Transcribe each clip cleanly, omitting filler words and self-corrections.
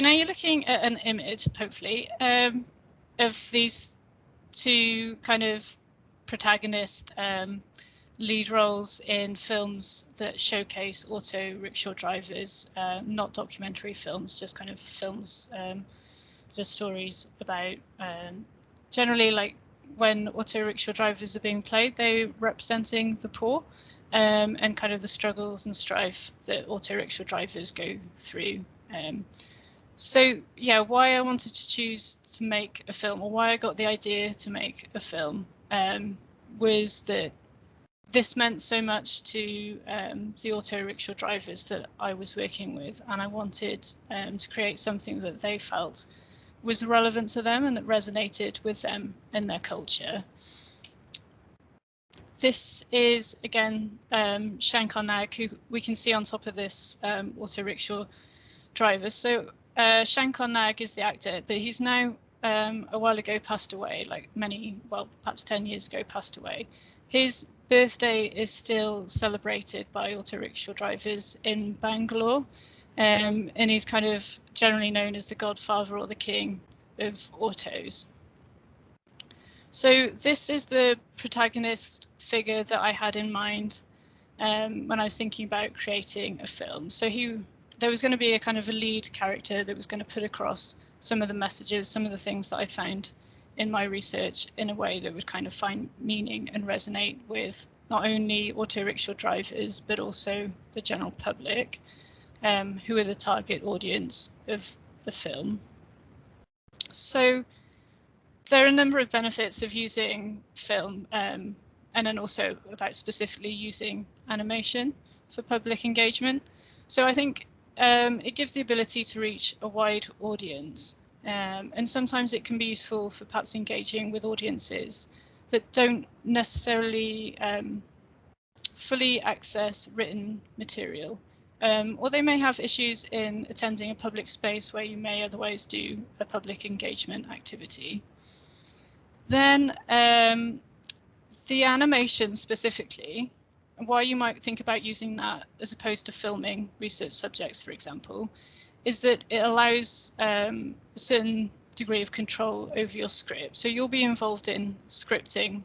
now you're looking at an image, hopefully, of these two kind of protagonist lead roles in films that showcase auto rickshaw drivers, not documentary films, just kind of films that are stories about generally, like when auto rickshaw drivers are being played, they're representing the poor and kind of the struggles and strife that auto rickshaw drivers go through. So yeah, why I wanted to choose to make a film, or why I got the idea to make a film, was that this meant so much to the auto rickshaw drivers that I was working with, and I wanted to create something that they felt was relevant to them and that resonated with them and their culture. This is, again, Shankar Nag, who we can see on top of this auto rickshaw driver. So Shankar Nag is the actor, but he's now a while ago passed away, like perhaps 10 years ago passed away. His birthday is still celebrated by auto rickshaw drivers in Bangalore, and he's kind of generally known as the godfather or the king of autos. So this is the protagonist figure that I had in mind when I was thinking about creating a film. So there was going to be a kind of a lead character that was going to put across some of the messages, some of the things that I found in my research in a way that would kind of find meaning and resonate with not only auto rickshaw drivers, but also the general public, who are the target audience of the film. So there are a number of benefits of using film, and then also about specifically using animation for public engagement. So I think it gives the ability to reach a wide audience, and sometimes it can be useful for perhaps engaging with audiences that don't necessarily fully access written material, or they may have issues in attending a public space where you may otherwise do a public engagement activity. Then the animation specifically, why you might think about using that as opposed to filming research subjects, for example, is that it allows a certain degree of control over your script. So you'll be involved in scripting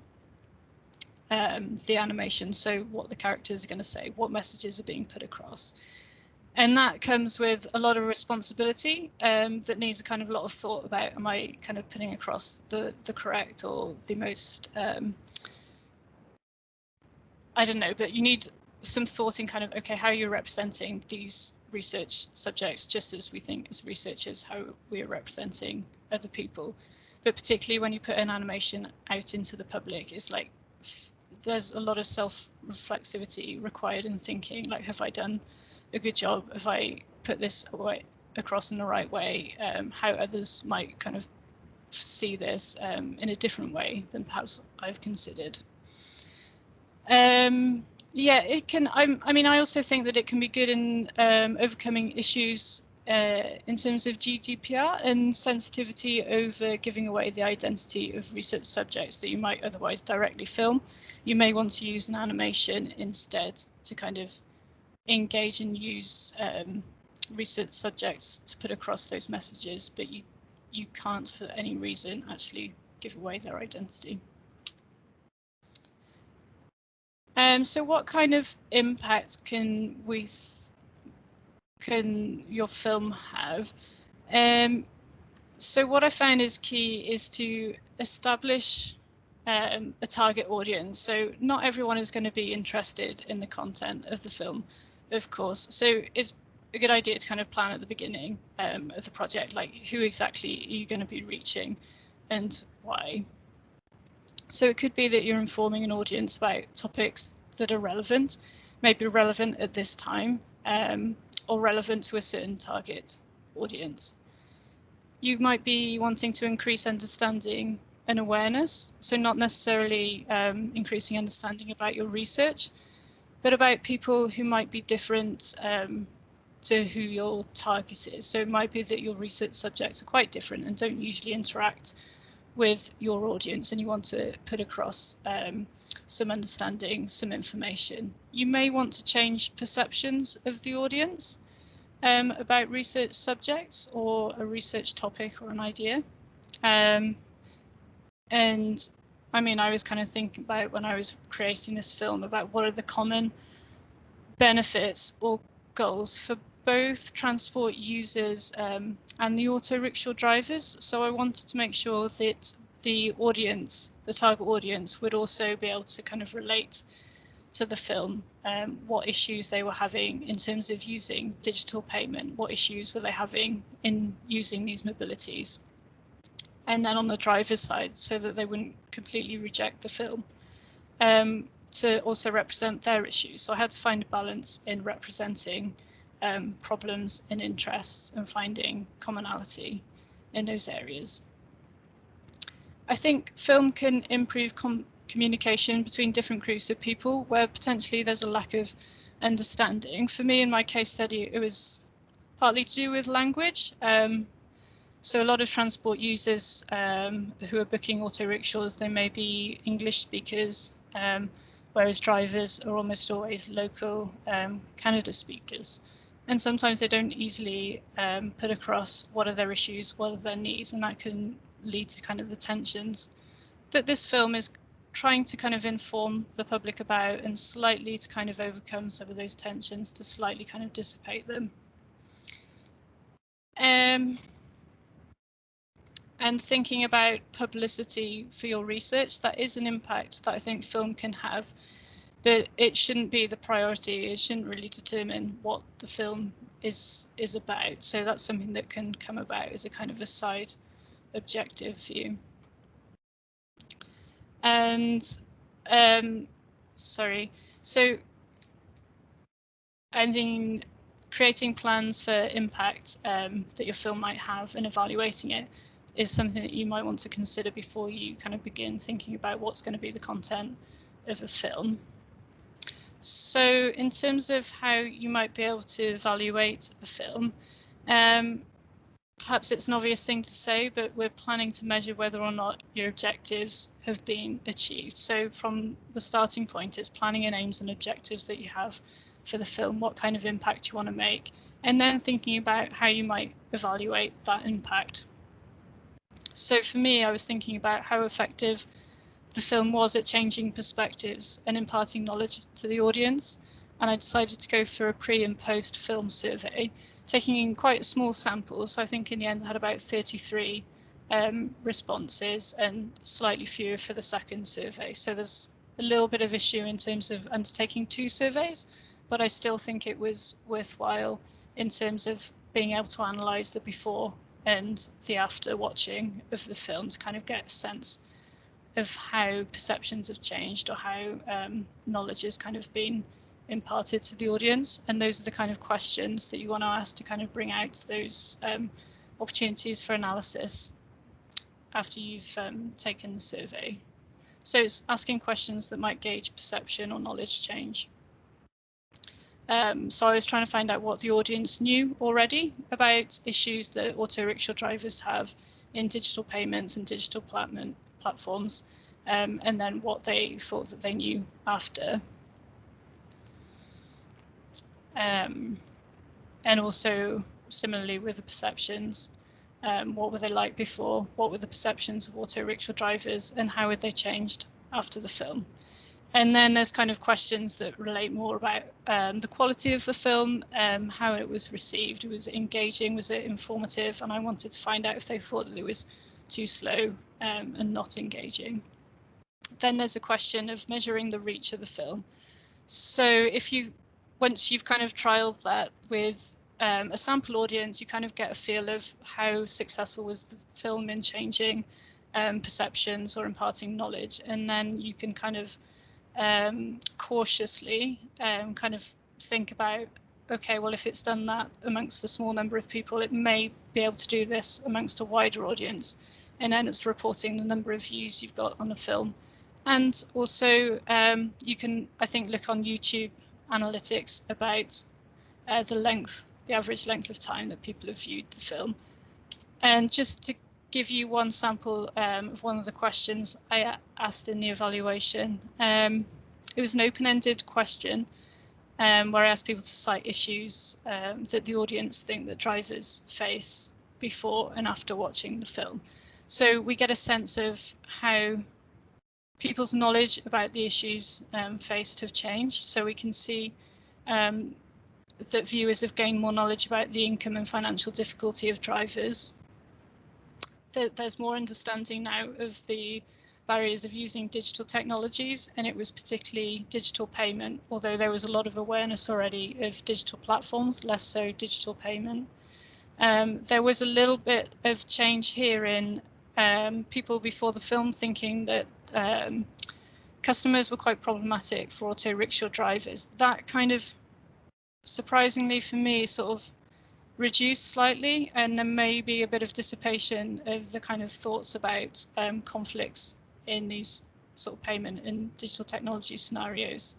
the animation, so what the characters are going to say, what messages are being put across. And that comes with a lot of responsibility that needs a kind of lot of thought about, am I kind of putting across the correct or the most, I don't know, but you need some thought in kind of, okay, how you're representing these research subjects, just as we think as researchers how we're representing other people. But particularly when you put an animation out into the public, it's like there's a lot of self-reflexivity required in thinking, like, have I done a good job? Have I put this across in the right way? How others might kind of see this in a different way than perhaps I've considered. Yeah, it can. I mean, I also think that it can be good in overcoming issues in terms of GDPR and sensitivity over giving away the identity of research subjects that you might otherwise directly film. You may want to use an animation instead to kind of engage and use research subjects to put across those messages, but you can't for any reason actually give away their identity. So what kind of impact can your film have? So what I found is key is to establish a target audience. So not everyone is going to be interested in the content of the film, of course. So it's a good idea to kind of plan at the beginning of the project, like who exactly are you going to be reaching and why. So it could be that you're informing an audience about topics that are relevant, maybe relevant at this time, or relevant to a certain target audience. You might be wanting to increase understanding and awareness, so not necessarily increasing understanding about your research, but about people who might be different to who your target is. So it might be that your research subjects are quite different and don't usually interact with your audience, and you want to put across some understanding, some information. You may want to change perceptions of the audience. about research subjects or a research topic or an idea. And I mean, I was kind of thinking about when I was creating this film about what are the common benefits or goals for both transport users and the auto rickshaw drivers. So I wanted to make sure that the audience, the target audience, would also be able to kind of relate to the film, what issues they were having in terms of using digital payment, what issues were they having in using these mobilities. And then on the driver's side, so that they wouldn't completely reject the film, to also represent their issues. So I had to find a balance in representing problems and interests and finding commonality in those areas. I think film can improve communication between different groups of people where potentially there's a lack of understanding. For me, in my case study, it was partly to do with language. So a lot of transport users who are booking auto rickshaws, they may be English speakers, whereas drivers are almost always local Canada speakers. And sometimes they don't easily put across what are their issues, what are their needs, and that can lead to kind of the tensions that this film is trying to kind of inform the public about and slightly to kind of overcome some of those tensions, to slightly kind of dissipate them. And thinking about publicity for your research, that is an impact that I think film can have, but it shouldn't be the priority. It shouldn't really determine what the film is about. So that's something that can come about as a kind of a side objective for you. And so I mean, creating plans for impact that your film might have and evaluating it is something that you might want to consider before you kind of begin thinking about what's going to be the content of a film. So in terms of how you might be able to evaluate a film, perhaps it's an obvious thing to say, but we're planning to measure whether or not your objectives have been achieved. So from the starting point, it's planning and aims and objectives that you have for the film, what kind of impact you want to make, and then thinking about how you might evaluate that impact. So for me, I was thinking about how effective the film was at changing perspectives and imparting knowledge to the audience. And I decided to go for a pre and post film survey, taking in quite a small sample. So I think in the end I had about 33 responses and slightly fewer for the second survey. So there's a little bit of issue in terms of undertaking 2 surveys, but I still think it was worthwhile in terms of being able to analyse the before and the after watching of the film to kind of get a sense of how perceptions have changed or how knowledge has kind of been imparted to the audience. And those are the kind of questions that you want to ask to kind of bring out those opportunities for analysis after you've taken the survey. So it's asking questions that might gauge perception or knowledge change. So I was trying to find out what the audience knew already about issues that auto rickshaw drivers have in digital payments and digital platforms, and then what they thought that they knew after. And also similarly with the perceptions, what were they like before? What were the perceptions of auto rickshaw drivers and how had they changed after the film? And then there's kind of questions that relate more about the quality of the film, how it was received. Was it engaging? Was it informative? And I wanted to find out if they thought that it was too slow and not engaging. Then there's a question of measuring the reach of the film. So once you've kind of trialed that with a sample audience, you kind of get a feel of how successful was the film in changing perceptions or imparting knowledge. And then you can kind of cautiously kind of think about, okay, well, if it's done that amongst a small number of people, it may be able to do this amongst a wider audience. And then it's reporting the number of views you've got on a film. And also you can, I think, look on YouTube analytics about the average length of time that people have viewed the film. And just to give you one sample of one of the questions I asked in the evaluation. It was an open-ended question, where I asked people to cite issues that the audience think that drivers face before and after watching the film. So we get a sense of how people's knowledge about the issues faced have changed. So we can see that viewers have gained more knowledge about the income and financial difficulty of drivers. There's more understanding now of the barriers of using digital technologies, and it was particularly digital payment, although there was a lot of awareness already of digital platforms, less so digital payment. There was a little bit of change here in people before the film thinking that customers were quite problematic for auto rickshaw drivers. That kind of, surprisingly for me, sort of reduced slightly, and there may be a bit of dissipation of the kind of thoughts about conflicts in these sort of payment and digital technology scenarios.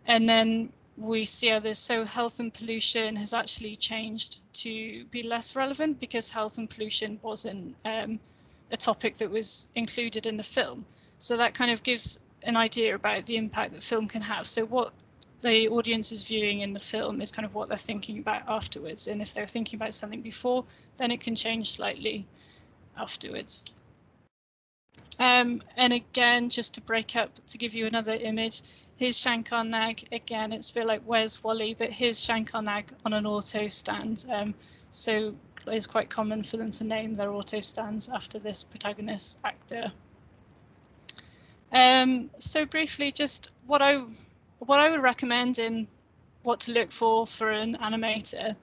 And then we see others. So health and pollution has actually changed to be less relevant because health and pollution wasn't a topic that was included in the film. So that kind of gives an idea about the impact that film can have. So what the audience is viewing in the film is kind of what they're thinking about afterwards. And if they're thinking about something before, then it can change slightly afterwards. And again, just to break up, to give you another image, here's Shankar Nag. Again, it's a bit like Where's Wally, but here's Shankar Nag on an auto stand. So it's quite common for them to name their auto stands after this protagonist actor. So briefly, just what I would recommend in what to look for an animator.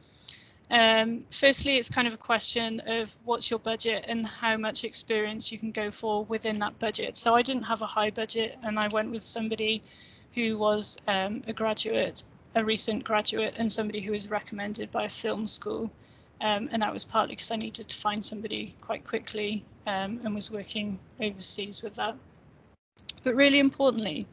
Firstly, it's kind of a question of what's your budget and how much experience you can go for within that budget. So I didn't have a high budget, and I went with somebody who was a graduate, a recent graduate, and somebody who was recommended by a film school. And that was partly because I needed to find somebody quite quickly and was working overseas with that. But really importantly,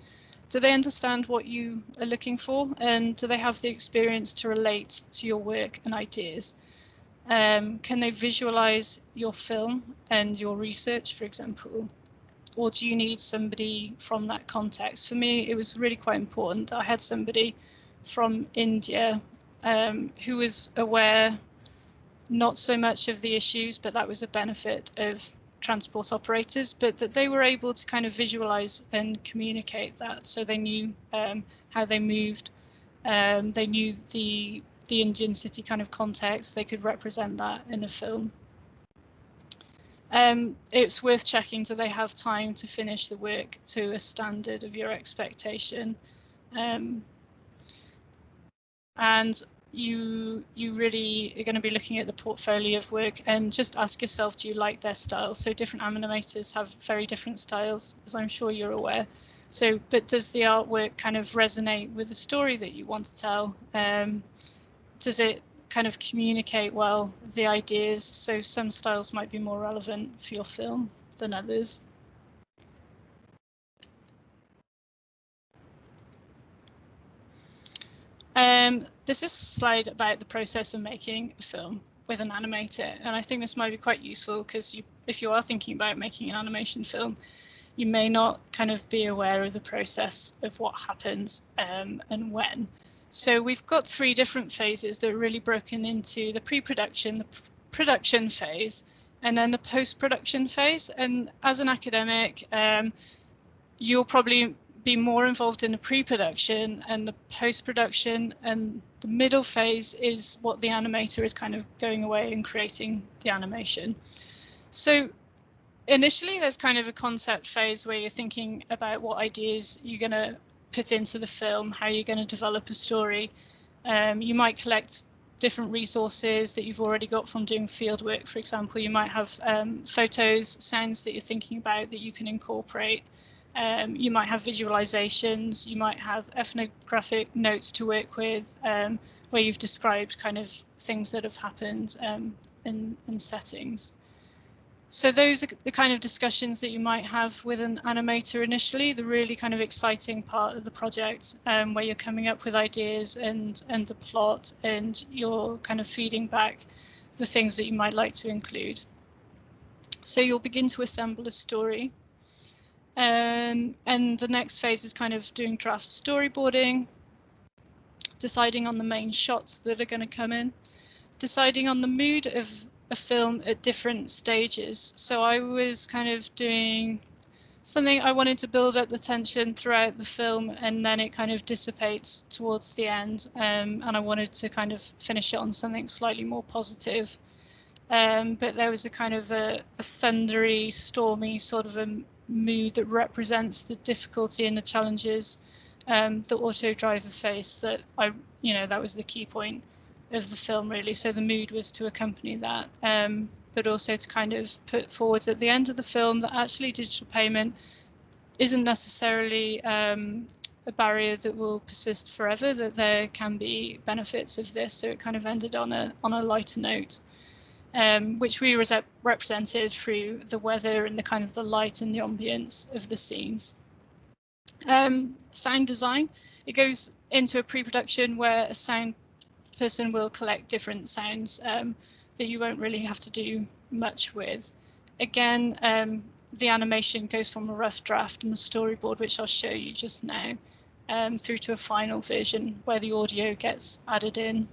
do they understand what you are looking for, and do they have the experience to relate to your work and ideas? Can they visualize your film and your research, for example? Or do you need somebody from that context? For me, it was really quite important that I had somebody from India who was aware not so much of the issues, but that was a benefit of transport operators, but that they were able to kind of visualize and communicate that, so they knew how they moved, they knew the Indian city kind of context, they could represent that in a film. It's worth checking, do they have time to finish the work to a standard of your expectation? And you really are going to be looking at the portfolio of work and just ask yourself, do you like their style? So different animators have very different styles, as I'm sure you're aware. So, but does the artwork kind of resonate with the story that you want to tell? Does it kind of communicate well the ideas? So some styles might be more relevant for your film than others. This is a slide about the process of making a film with an animator, and I think this might be quite useful because if you are thinking about making an animation film, you may not kind of be aware of the process of what happens and when. So we've got 3 different phases that are really broken into the pre-production, the production phase, and then the post-production phase. And as an academic, you'll probably be more involved in the pre-production and the post-production, and the middle phase is what the animator is kind of going away and creating the animation. So initially there's kind of a concept phase where you're thinking about what ideas you're going to put into the film, how you're going to develop a story. You might collect different resources that you've already got from doing fieldwork. For example, you might have photos, sounds that you're thinking about that you can incorporate. You might have visualizations, you might have ethnographic notes to work with, where you've described kind of things that have happened in settings. So those are the kind of discussions that you might have with an animator initially, the really kind of exciting part of the project, where you're coming up with ideas and the plot, and you're kind of feeding back the things that you might like to include. So you'll begin to assemble a story. And the next phase is kind of doing draft storyboarding. deciding on the main shots that are going to come in, deciding on the mood of a film at different stages. So I was kind of doing something, I wanted to build up the tension throughout the film, and then it kind of dissipates towards the end, and I wanted to kind of finish it on something slightly more positive. But there was a kind of a thundery, stormy sort of a mood that represents the difficulty and the challenges that auto driver face. That that was the key point of the film, really. So the mood was to accompany that, but also to kind of put forwards at the end of the film that actually digital payment isn't necessarily a barrier that will persist forever, that there can be benefits of this. So it kind of ended on a lighter note, which we represented through the weather and the kind of the light and the ambience of the scenes. Sound design, it goes into a pre-production where a sound person will collect different sounds that you won't really have to do much with. Again, the animation goes from a rough draft and the storyboard, which I'll show you just now, through to a final version where the audio gets added in.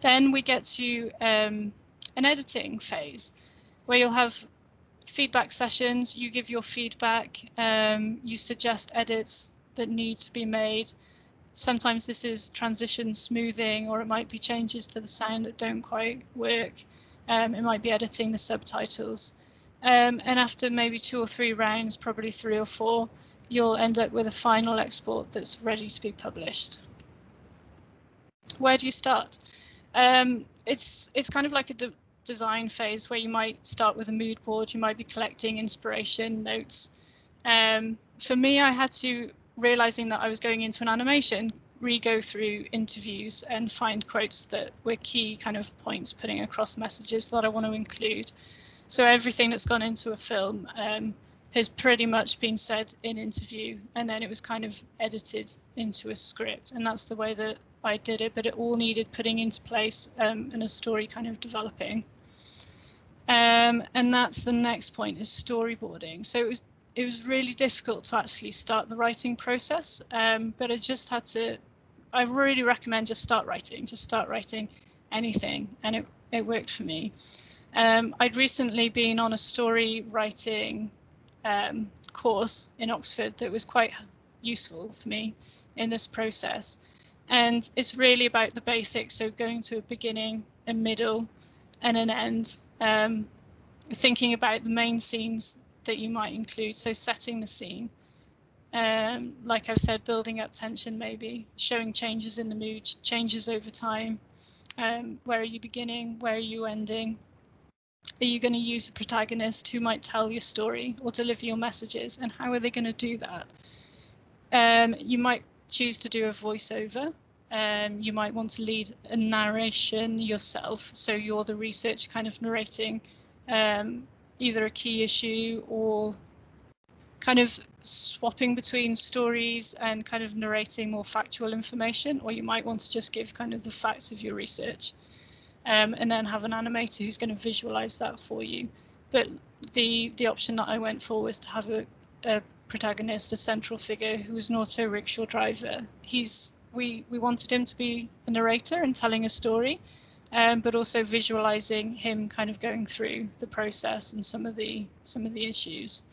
Then we get to an editing phase where you'll have feedback sessions. You give your feedback, you suggest edits that need to be made. Sometimes this is transition smoothing, or it might be changes to the sound that don't quite work. It might be editing the subtitles. And after maybe 2 or 3 rounds, probably 3 or 4, you'll end up with a final export that's ready to be published. Where do you start? It's kind of like a design phase where you might start with a mood board. You might be collecting inspiration notes. For me, I had to, realizing that I was going into an animation, re-go through interviews and find quotes that were key kind of points, putting across messages that I want to include. So everything that's gone into a film has pretty much been said in interview, and then it was kind of edited into a script, and that's the way that I did it, but it all needed putting into place and a story kind of developing. And that's the next point, is storyboarding. So it was really difficult to actually start the writing process, but I just had to, I really recommend just start writing anything, and it worked for me. I'd recently been on a story writing course in Oxford that was quite useful for me in this process. And it's really about the basics, so going to a beginning, a middle, and an end, thinking about the main scenes that you might include, so setting the scene. Like I've said, building up tension, maybe showing changes in the mood, changes over time. Where are you beginning? Where are you ending? Are you going to use a protagonist who might tell your story or deliver your messages, and how are they going to do that? You might choose to do a voiceover. You might want to lead a narration yourself, so you're the researcher kind of narrating either a key issue or kind of swapping between stories and kind of narrating more factual information, or you might want to just give kind of the facts of your research, and then have an animator who's going to visualize that for you. But the option that I went for was to have a protagonist, a central figure, who was an auto rickshaw driver. We wanted him to be a narrator and telling a story, but also visualizing him kind of going through the process and some of the issues.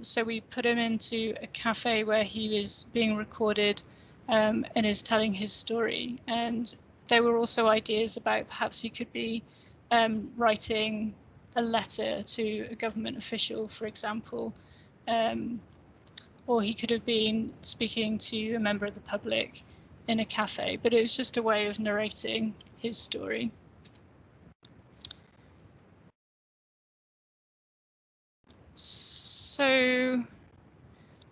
So we put him into a cafe where he was being recorded and is telling his story. And there were also ideas about perhaps he could be writing a letter to a government official, for example, or he could have been speaking to a member of the public in a cafe, but it was just a way of narrating his story. So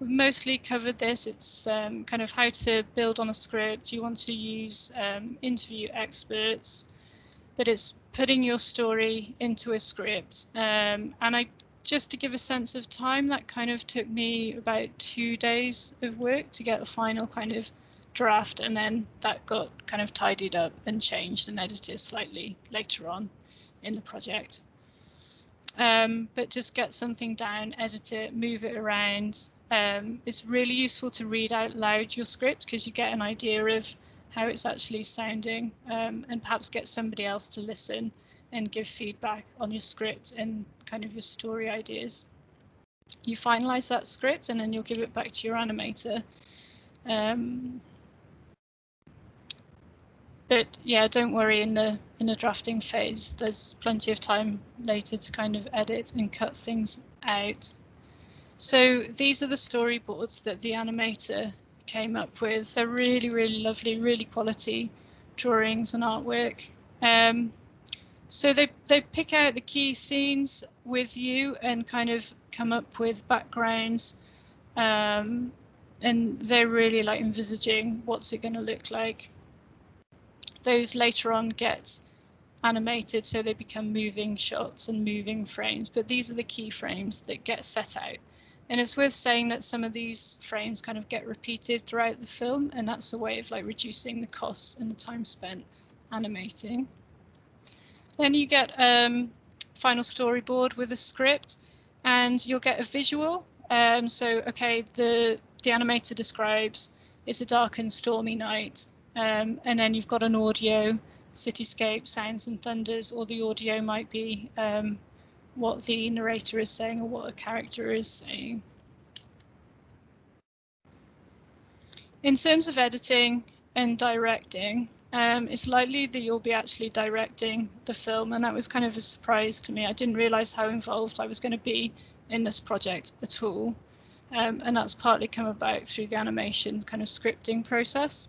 we've mostly covered this. It's kind of how to build on a script. You want to use interview experts, but it's putting your story into a script. And just to give a sense of time, that kind of took me about 2 days of work to get a final kind of draft, and then that got kind of tidied up and changed and edited slightly later on in the project. but just get something down, edit it, move it around. It's really useful to read out loud your script because you get an idea of how it's actually sounding, and perhaps get somebody else to listen and give feedback on your script and kind of your story ideas. You finalize that script and then you'll give it back to your animator. But yeah, don't worry, in the drafting phase, there's plenty of time later to kind of edit and cut things out. So these are the storyboards that the animator came up with. They're really, really lovely, really quality drawings and artwork. So they pick out the key scenes with you and kind of come up with backgrounds, and they're really like envisaging what's it going to look like. Those later on get animated, so they become moving shots and moving frames, but these are the key frames that get set out. And it's worth saying that some of these frames kind of get repeated throughout the film, and that's a way of like reducing the costs and the time spent animating. Then you get final storyboard with a script, and you'll get a visual. So okay, the animator describes it's a dark and stormy night. And then you've got an audio, cityscape, sounds and thunders, or the audio might be what the narrator is saying or what a character is saying. In terms of editing and directing, it's likely that you'll be actually directing the film, and that was kind of a surprise to me. I didn't realise how involved I was going to be in this project at all, and that's partly come about through the animation kind of scripting process.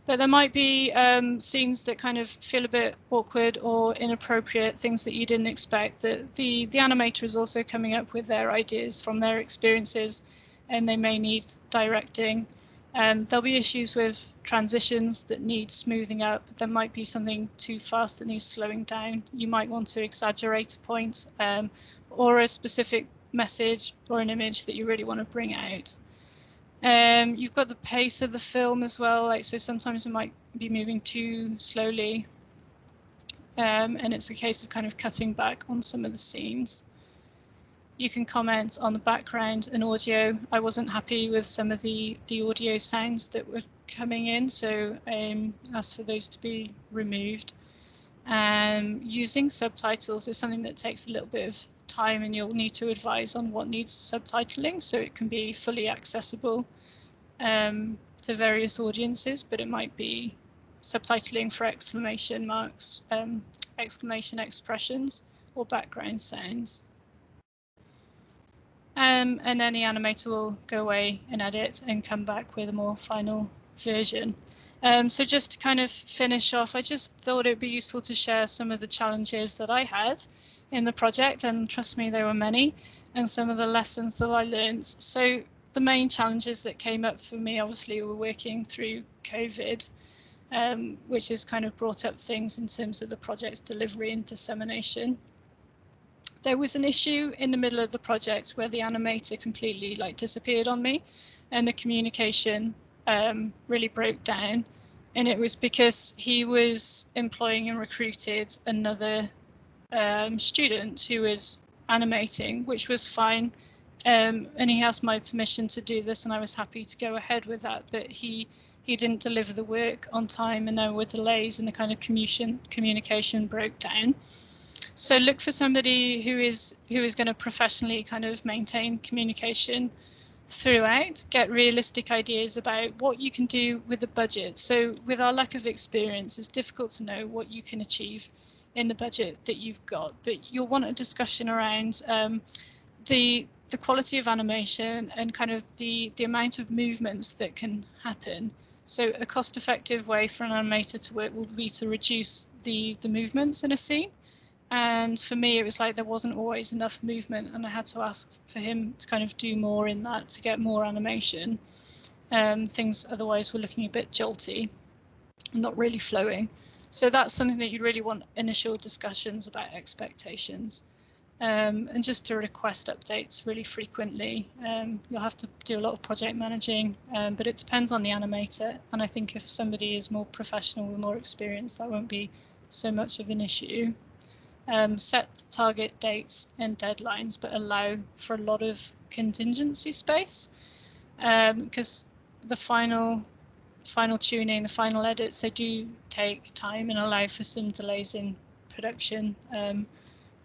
But there might be scenes that kind of feel a bit awkward or inappropriate, things that you didn't expect, that the animator is also coming up with their ideas from their experiences, and they may need directing. There'll be issues with transitions that need smoothing up. There might be something too fast that needs slowing down. You might want to exaggerate a point, or a specific message or an image that you really want to bring out. You've got the pace of the film as well, like so sometimes it might be moving too slowly, and it's a case of kind of cutting back on some of the scenes. You can comment on the background and audio. I wasn't happy with some of the audio sounds that were coming in, so asked for those to be removed. Using subtitles is something that takes a little bit of time, and you'll need to advise on what needs subtitling so it can be fully accessible to various audiences, but it might be subtitling for exclamation marks, exclamation expressions, or background sounds. And then the animator will go away and edit and come back with a more final version. So just to kind of finish off, I just thought it'd be useful to share some of the challenges that I had in the project, and trust me, there were many, and some of the lessons that I learned. So the main challenges that came up for me, obviously, were working through COVID, which has kind of brought up things in terms of the project's delivery and dissemination. There was an issue in the middle of the project where the animator completely disappeared on me, and the communication really broke down, and it was because he was employing and recruited another student who was animating, which was fine, and he asked my permission to do this, and I was happy to go ahead with that, but he didn't deliver the work on time, and there were delays, and the kind of communication broke down. So look for somebody who is going to professionally kind of maintain communication throughout. Get realistic ideas about what you can do with the budget. So with our lack of experience, it's difficult to know what you can achieve in the budget that you've got, but you'll want a discussion around the quality of animation and kind of the amount of movements that can happen. So a cost-effective way for an animator to work will be to reduce the movements in a scene. And for me, it was like there wasn't always enough movement, and I had to ask for him to kind of do more in that to get more animation. Things otherwise were looking a bit jolty, not really flowing. So that's something that you really want initial discussions about expectations. And just to request updates really frequently. You'll have to do a lot of project managing, but it depends on the animator. And I think if somebody is more professional with more experience, that won't be so much of an issue. set target dates and deadlines, but allow for a lot of contingency space, because the final tuning, the final edits, they do take time and allow for some delays in production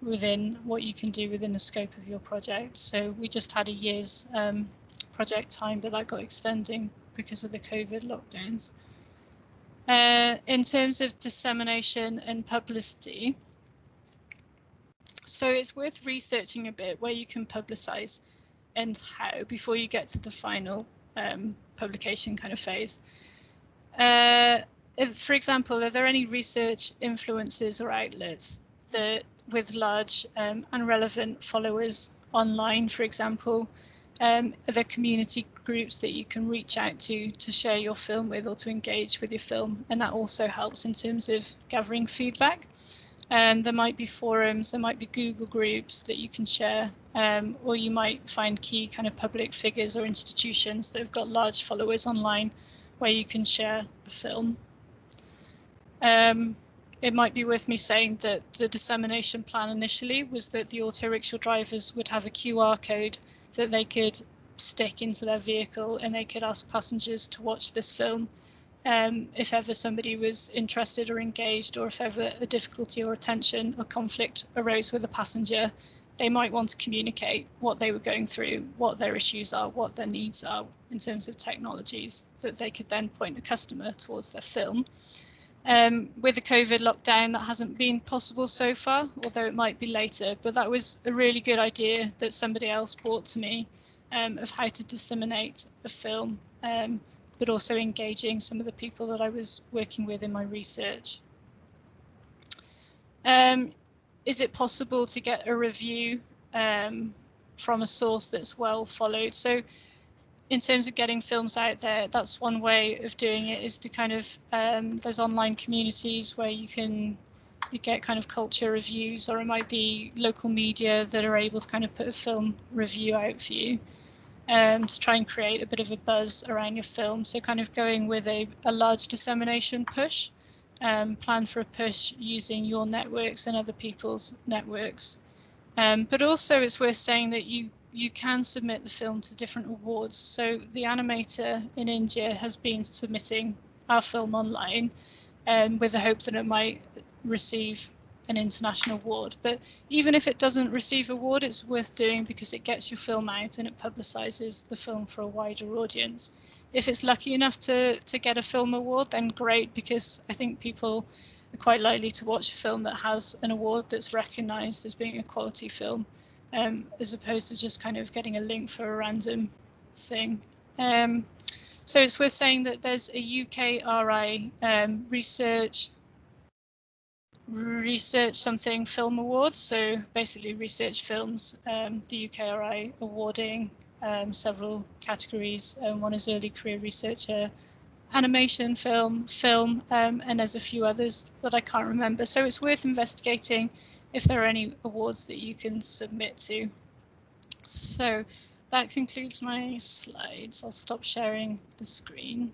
within what you can do within the scope of your project. So we just had a year's project time, but that got extending because of the COVID lockdowns. In terms of dissemination and publicity, so it's worth researching a bit where you can publicize and how before you get to the final publication kind of phase. For example, are there any research influencers or outlets that with large and relevant followers online, for example? Are there community groups that you can reach out to share your film with or to engage with your film? And that also helps in terms of gathering feedback. There might be forums, there might be Google groups that you can share, or you might find key kind of public figures or institutions that have got large followers online where you can share a film. It might be worth me saying that the dissemination plan initially was that the auto rickshaw drivers would have a QR code that they could stick into their vehicle and they could ask passengers to watch this film. If ever somebody was interested or engaged, or if ever a difficulty or a tension or conflict arose with a passenger, they might want to communicate what they were going through, what their issues are, what their needs are in terms of technologies, that they could then point a customer towards their film. With the COVID lockdown, that hasn't been possible so far, although it might be later, but that was a really good idea that somebody else brought to me of how to disseminate a film, but also engaging some of the people that I was working with in my research. Is it possible to get a review from a source that's well followed? So in terms of getting films out there, that's one way of doing it, is to kind of, there's online communities where you get kind of culture reviews, or it might be local media that are able to kind of put a film review out for you, to try and create a bit of a buzz around your film. So kind of going with a large dissemination push, plan for a push using your networks and other people's networks. But also it's worth saying that you can submit the film to different awards. So the animator in India has been submitting our film online with the hope that it might receive an international award. But even if it doesn't receive an award, it's worth doing because it gets your film out and it publicises the film for a wider audience. If it's lucky enough to get a film award, then great, because I think people are quite likely to watch a film that has an award that's recognised as being a quality film, as opposed to just kind of getting a link for a random thing. So it's worth saying that there's a UKRI research something film awards, so basically research films, the UKRI awarding several categories. One is early career researcher, animation film, and there's a few others that I can't remember. So it's worth investigating if there are any awards that you can submit to. So that concludes my slides. I'll stop sharing the screen.